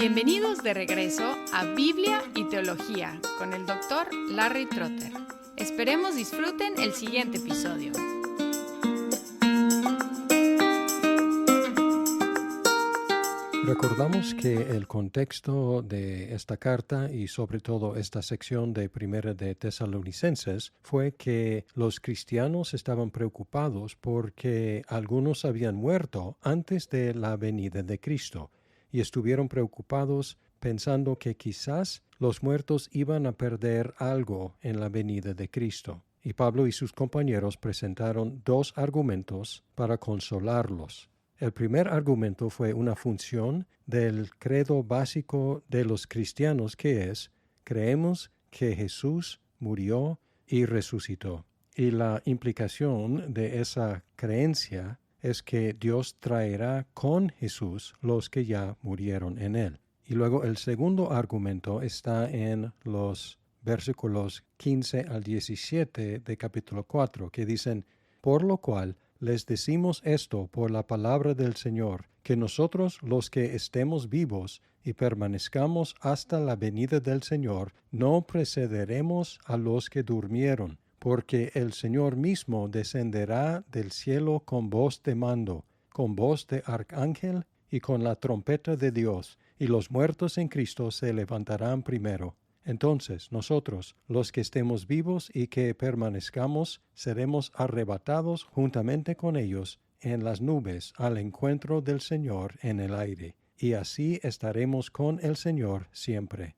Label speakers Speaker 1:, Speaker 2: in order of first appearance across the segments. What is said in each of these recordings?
Speaker 1: Bienvenidos de regreso a Biblia y Teología con el Dr. Larry Trotter. Esperemos disfruten el siguiente episodio.
Speaker 2: Recordamos que el contexto de esta carta y sobre todo esta sección de Primera de Tesalonicenses fue que los cristianos estaban preocupados porque algunos habían muerto antes de la venida de Cristo y estuvieron preocupados pensando que quizás los muertos iban a perder algo en la venida de Cristo. Y Pablo y sus compañeros presentaron dos argumentos para consolarlos. El primer argumento fue una función del credo básico de los cristianos que es: creemos que Jesús murió y resucitó. Y la implicación de esa creencia es que Dios traerá con Jesús los que ya murieron en él. Y luego el segundo argumento está en los versículos 15 al 17 de capítulo 4, que dicen: por lo cual les decimos esto por la palabra del Señor, que nosotros los que estemos vivos y permanezcamos hasta la venida del Señor, no precederemos a los que durmieron, porque el Señor mismo descenderá del cielo con voz de mando, con voz de arcángel y con la trompeta de Dios, y los muertos en Cristo se levantarán primero. Entonces nosotros, los que estemos vivos y que permanezcamos, seremos arrebatados juntamente con ellos en las nubes al encuentro del Señor en el aire, y así estaremos con el Señor siempre.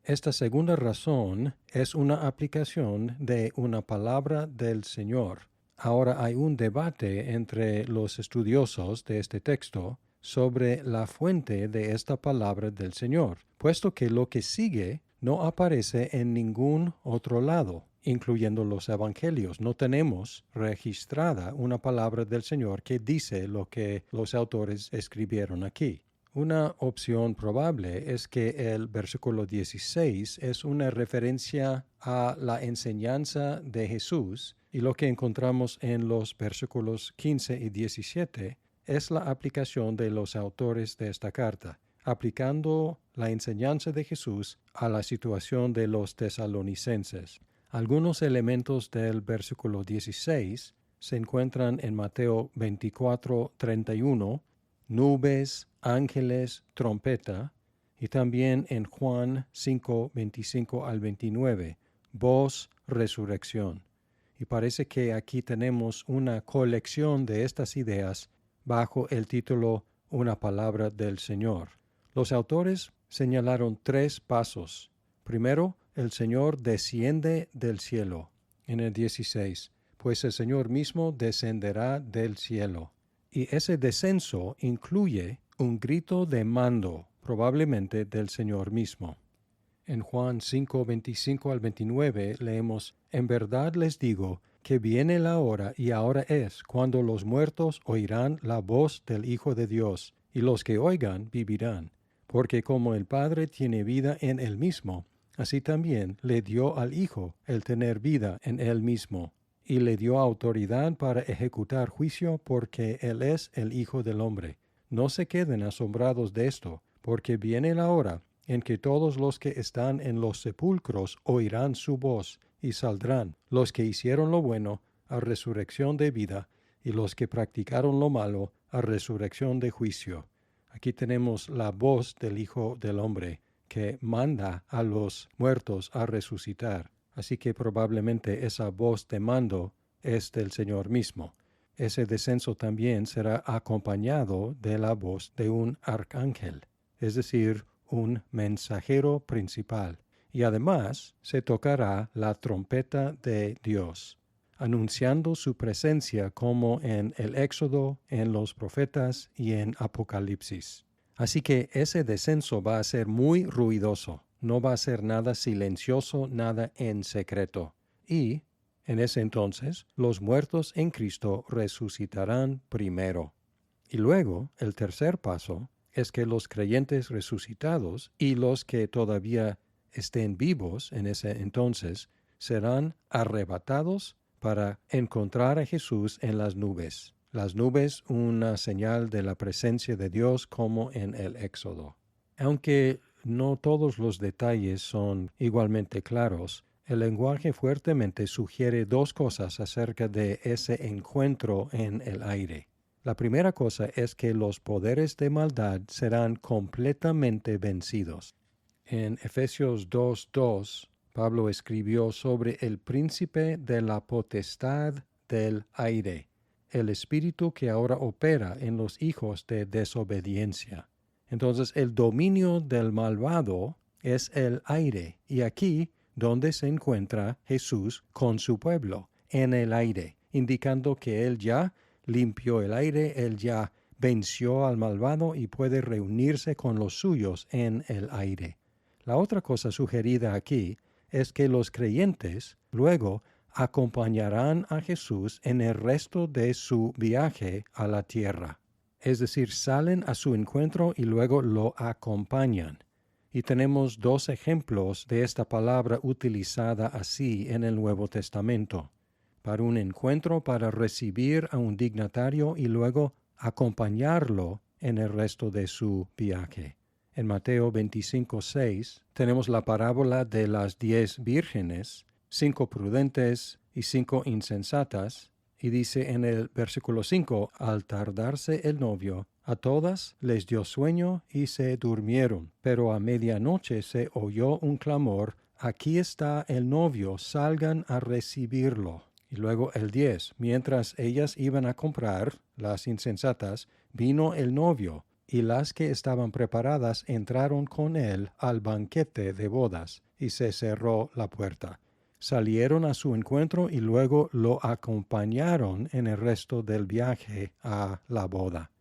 Speaker 2: Esta segunda razón es una aplicación de una palabra del Señor. Ahora hay un debate entre los estudiosos de este texto sobre la fuente de esta palabra del Señor, puesto que lo que sigue no aparece en ningún otro lado, incluyendo los evangelios. No tenemos registrada una palabra del Señor que dice lo que los autores escribieron aquí. Una opción probable es que el versículo 16 es una referencia a la enseñanza de Jesús y lo que encontramos en los versículos 15 y 17 es la aplicación de los autores de esta carta, aplicando la enseñanza de Jesús a la situación de los tesalonicenses. Algunos elementos del versículo 16 se encuentran en Mateo 24:31, nubes, ángeles, trompeta, y también en Juan 5:25 al 29, voz, resurrección. Y parece que aquí tenemos una colección de estas ideas bajo el título Una palabra del Señor. Los autores señalaron tres pasos. Primero, el Señor desciende del cielo. En el 16, pues el Señor mismo descenderá del cielo. Y ese descenso incluye un grito de mando, probablemente del Señor mismo. En Juan 5:25 al 29 leemos: en verdad les digo que viene la hora, y ahora es, cuando los muertos oirán la voz del Hijo de Dios, y los que oigan vivirán. Porque como el Padre tiene vida en él mismo, así también le dio al Hijo el tener vida en él mismo, y le dio autoridad para ejecutar juicio, porque él es el Hijo del Hombre. No se queden asombrados de esto, porque viene la hora en que todos los que están en los sepulcros oirán su voz, y saldrán los que hicieron lo bueno a resurrección de vida, y los que practicaron lo malo a resurrección de juicio. Aquí tenemos la voz del Hijo del Hombre, que manda a los muertos a resucitar. Así que probablemente esa voz de mando es del Señor mismo. Ese descenso también será acompañado de la voz de un arcángel, es decir, un mensajero principal. Y además se tocará la trompeta de Dios, anunciando su presencia como en el Éxodo, en los profetas y en Apocalipsis. Así que ese descenso va a ser muy ruidoso, no va a ser nada silencioso, nada en secreto. Y, en ese entonces, los muertos en Cristo resucitarán primero. Y luego, el tercer paso es que los creyentes resucitados y los que todavía estén vivos en ese entonces serán arrebatados para encontrar a Jesús en las nubes, una señal de la presencia de Dios como en el Éxodo. Aunque no todos los detalles son igualmente claros, el lenguaje fuertemente sugiere dos cosas acerca de ese encuentro en el aire. La primera cosa es que los poderes de maldad serán completamente vencidos. En Efesios 2:2, Pablo escribió sobre el príncipe de la potestad del aire, el espíritu que ahora opera en los hijos de desobediencia. Entonces, el dominio del malvado es el aire, y aquí donde se encuentra Jesús con su pueblo, en el aire, indicando que Él ya limpió el aire, Él ya venció al malvado y puede reunirse con los suyos en el aire. La otra cosa sugerida aquí es que los creyentes luego acompañarán a Jesús en el resto de su viaje a la tierra. Es decir, salen a su encuentro y luego lo acompañan. Y tenemos dos ejemplos de esta palabra utilizada así en el Nuevo Testamento. Para un encuentro para recibir a un dignatario y luego acompañarlo en el resto de su viaje. En Mateo 25:6 tenemos la parábola de las 10 vírgenes, 5 prudentes y 5 insensatas, y dice en el versículo 5, al tardarse el novio, a todas les dio sueño y se durmieron, pero a medianoche se oyó un clamor, aquí está el novio, salgan a recibirlo. Y luego el 10, mientras ellas iban a comprar, las insensatas, vino el novio, y las que estaban preparadas entraron con él al banquete de bodas, y se cerró la puerta. Salieron a su encuentro y luego lo acompañaron en el resto del viaje a la boda.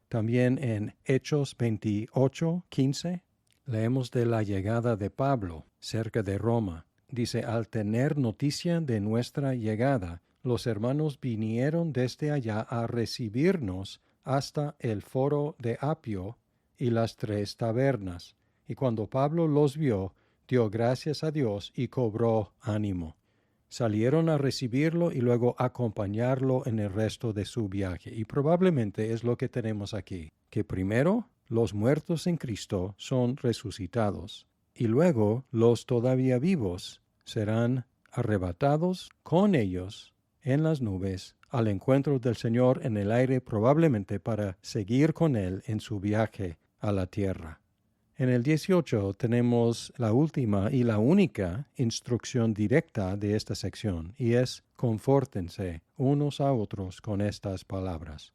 Speaker 2: También en Hechos 28:15 leemos de la llegada de Pablo cerca de Roma. Dice, al tener noticia de nuestra llegada, los hermanos vinieron desde allá a recibirnos hasta el foro de Apio y las 3 tabernas. Y cuando Pablo los vio, dio gracias a Dios y cobró ánimo. Salieron a recibirlo y luego acompañarlo en el resto de su viaje. Y probablemente es lo que tenemos aquí, que primero los muertos en Cristo son resucitados y luego los todavía vivos serán arrebatados con ellos en las nubes al encuentro del Señor en el aire, probablemente para seguir con Él en su viaje a la tierra. En el 18 tenemos la última y la única instrucción directa de esta sección, y es confórtense unos a otros con estas palabras.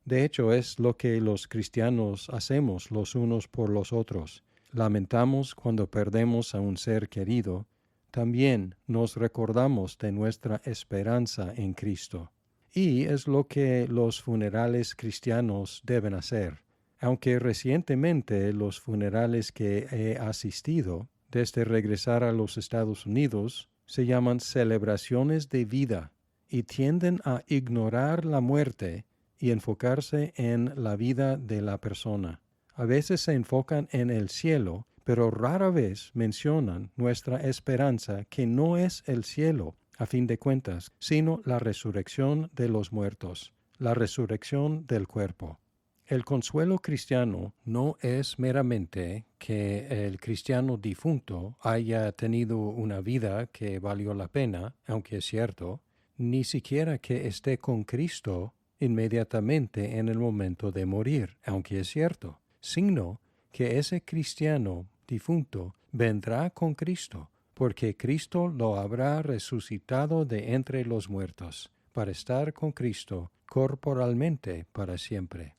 Speaker 2: De hecho, es lo que los cristianos hacemos los unos por los otros. Lamentamos cuando perdemos a un ser querido. También nos recordamos de nuestra esperanza en Cristo. Y es lo que los funerales cristianos deben hacer. Aunque recientemente los funerales que he asistido desde regresar a los Estados Unidos se llaman celebraciones de vida y tienden a ignorar la muerte y enfocarse en la vida de la persona. A veces se enfocan en el cielo, pero rara vez mencionan nuestra esperanza, que no es el cielo, a fin de cuentas, sino la resurrección de los muertos, la resurrección del cuerpo. El consuelo cristiano no es meramente que el cristiano difunto haya tenido una vida que valió la pena, aunque es cierto, ni siquiera que esté con Cristo inmediatamente en el momento de morir, aunque es cierto, sino que ese cristiano difunto vendrá con Cristo, porque Cristo lo habrá resucitado de entre los muertos, para estar con Cristo corporalmente para siempre.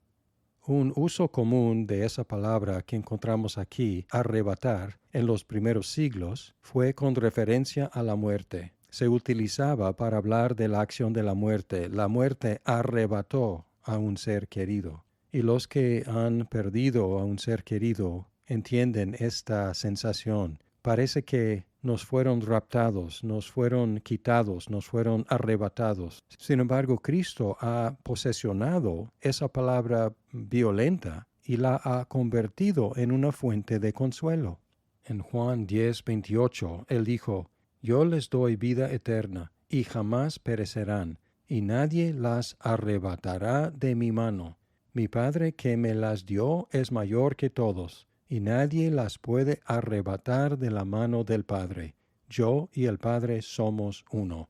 Speaker 2: Un uso común de esa palabra que encontramos aquí, arrebatar, en los primeros siglos, fue con referencia a la muerte. Se utilizaba para hablar de la acción de la muerte. La muerte arrebató a un ser querido. Y los que han perdido a un ser querido entienden esta sensación. Parece que nos fueron raptados, nos fueron quitados, nos fueron arrebatados. Sin embargo, Cristo ha posesionado esa palabra violenta y la ha convertido en una fuente de consuelo. En Juan 10:28, Él dijo, yo les doy vida eterna, y jamás perecerán, y nadie las arrebatará de mi mano. Mi Padre que me las dio es mayor que todos, y nadie las puede arrebatar de la mano del Padre. Yo y el Padre somos uno.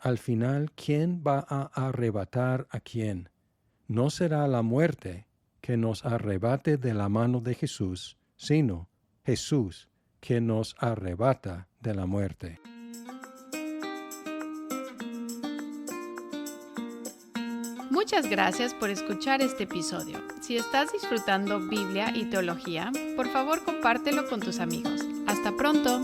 Speaker 2: Al final, ¿quién va a arrebatar a quién? No será la muerte que nos arrebate de la mano de Jesús, sino Jesús que nos arrebata de la muerte.
Speaker 1: Muchas gracias por escuchar este episodio. Si estás disfrutando Biblia y teología, por favor compártelo con tus amigos. Hasta pronto.